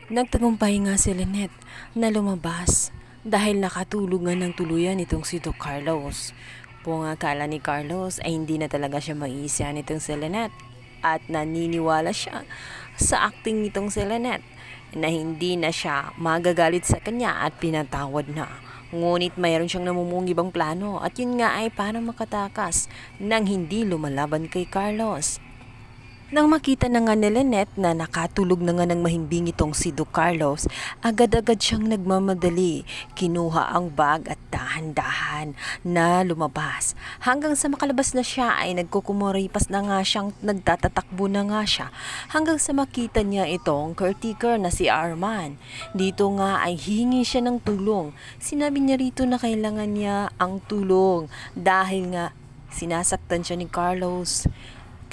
Nagtagumpay nga si Lynette na lumabas dahil nakatulungan ng tuluyan itong si Doc Carlos. Kung akala ni Carlos ay hindi na talaga siya maiisa nitong si Lynette at naniniwala siya sa acting nitong si Lynette na hindi na siya magagalit sa kanya at pinatawad na. Ngunit mayroon siyang namumungibang plano at yun nga ay para makatakas nang hindi lumalaban kay Carlos. Nang makita na nga ni Lynette na nakatulog na nga ng mahimbing itong si Doc Carlos, agad-agad siyang nagmamadali. Kinuha ang bag at dahan-dahan na lumabas. Hanggang sa makalabas na siya ay nagkukumoripas na nga siyang nagtatatakbo na nga siya. Hanggang sa makita niya itong caretaker na si Arman. Dito nga ay hihingi siya ng tulong. Sinabi niya rito na kailangan niya ang tulong dahil nga sinasaktan siya ni Carlos.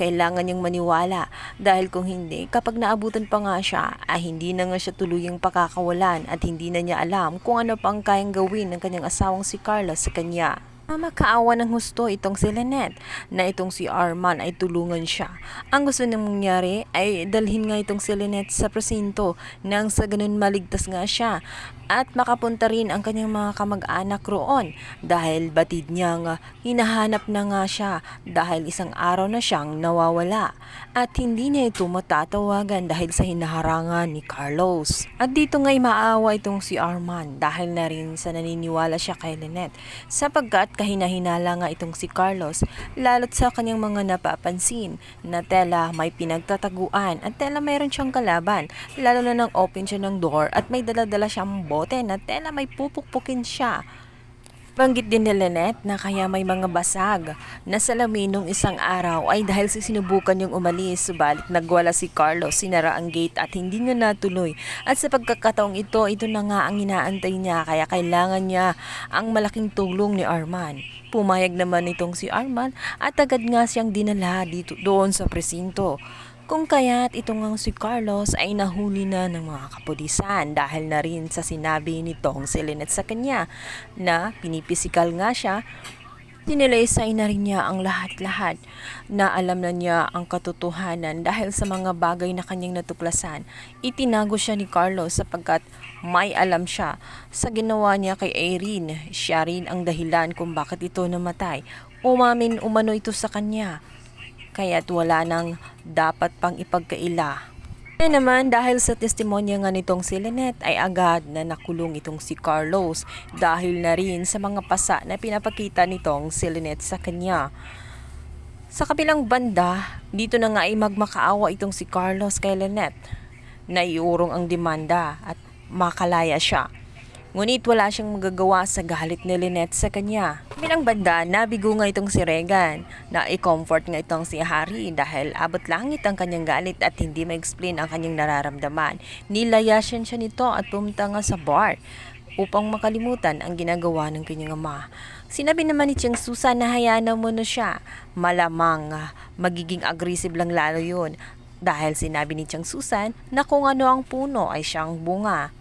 Kailangan niyang maniwala dahil kung hindi, kapag naabutan pa nga siya, ay hindi na nga siya tuluyang pakakawalan at hindi na niya alam kung ano pang kayang gawin ng kanyang asawang si Carlos sa kanya. Makaawa ng husto itong si Lynette na itong si Arman ay tulungan siya. Ang gusto niyang mangyari ay dalhin nga itong si Lynette sa presinto nang sa ganun maligtas nga siya at makapunta rin ang kanyang mga kamag-anak roon dahil batid niyang hinahanap na nga siya dahil isang araw na siyang nawawala at hindi niya ito matatawagan dahil sa hinaharangan ni Carlos. At dito nga'y maawa itong si Arman dahil na rin sa naniniwala siya kay Lynette sapagkat kahina-hinala nga itong si Carlos lalo't sa kanyang mga napapansin na tela may pinagtataguan at tela mayroon siyang kalaban lalo na nang open siya ng door at may daladala siyang bote na tela may pupukpukin siya. Banggit din ni Lynette na kaya may mga basag na salamin nung isang araw ay dahil sinubukan niyang umalis subalit nagwala si Carlos, sinara ang gate at hindi nga natuloy. At sa pagkakataong ito na nga ang inaantay niya kaya kailangan niya ang malaking tulong ni Arman. Pumayag naman itong si Arman at agad nga siyang dinala doon sa presinto. Kung kaya't itong ang si Carlos ay nahuli na ng mga kapulisan dahil na rin sa sinabi nitong si Lynette sa kanya na pinipisikal nga siya. Sinilaysay na rin niya ang lahat-lahat na alam na niya ang katotohanan dahil sa mga bagay na kanyang natuklasan. Itinago siya ni Carlos sapagkat may alam siya sa ginawa niya kay Irene. Siya rin ang dahilan kung bakit ito namatay. Umamin umano ito sa kanya. Kaya't wala nang dapat pang ipagkaila. Kaya naman dahil sa testimonya nga nitong si Lynette ay agad na nakulong itong si Carlos dahil na rin sa mga pasa na pinapakita nitong si Lynette sa kanya. Sa kabilang banda, dito na nga ay magmakaawa itong si Carlos kay Lynette na iurong ang demanda at makalaya siya. Ngunit wala siyang magagawa sa galit ni Lynette sa kanya. Bilang banda, nabigo nga itong si Regan na i-comfort nga itong si Harry dahil abot langit ang kanyang galit at hindi ma-explain ang kanyang nararamdaman. Nilayasan siya nito at pumunta nga sa bar upang makalimutan ang ginagawa ng kanyang ama. Sinabi naman ni Chang Susan na hayaan mo na siya. Malamang magiging aggressive lang lalo yun dahil sinabi ni Chang Susan na kung ano ang puno ay siyang bunga.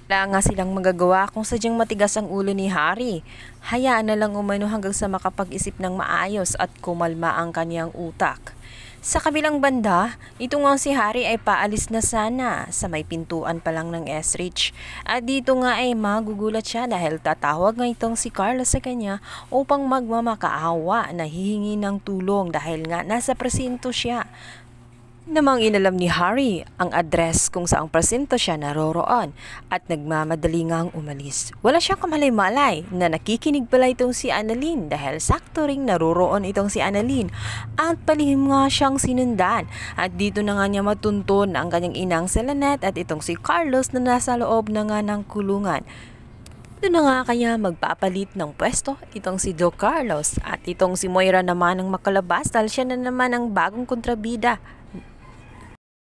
Wala nga silang magagawa kung sadyang matigas ang ulo ni Harry. Hayaan na lang umano hanggang sa makapag-isip ng maayos at kumalma ang kanyang utak. Sa kabilang banda, ito nga si Harry ay paalis na sana sa may pintuan pa lang ng Esrich. At dito nga ay magugulat siya dahil tatawag nga itong si Carlos sa kanya upang magmamakaawa na hihingi ng tulong dahil nga nasa presinto siya. Namang inalam ni Harry ang address kung saang presinto siya naroroon at nagmamadali nga ang umalis. Wala siyang kamalay-malay na nakikinig pala itong si Annalyn dahil sakto ring naroroon itong si Annalyn at palihim nga siyang sinundan at dito na nga niya matuntun ang kanyang inang si Lynette at itong si Carlos na nasa loob na nga ng kulungan. Ito na nga kaya magpapalit ng pwesto itong si Doc Carlos at itong si Moira naman ang makalabas dahil siya na naman ang bagong kontrabida.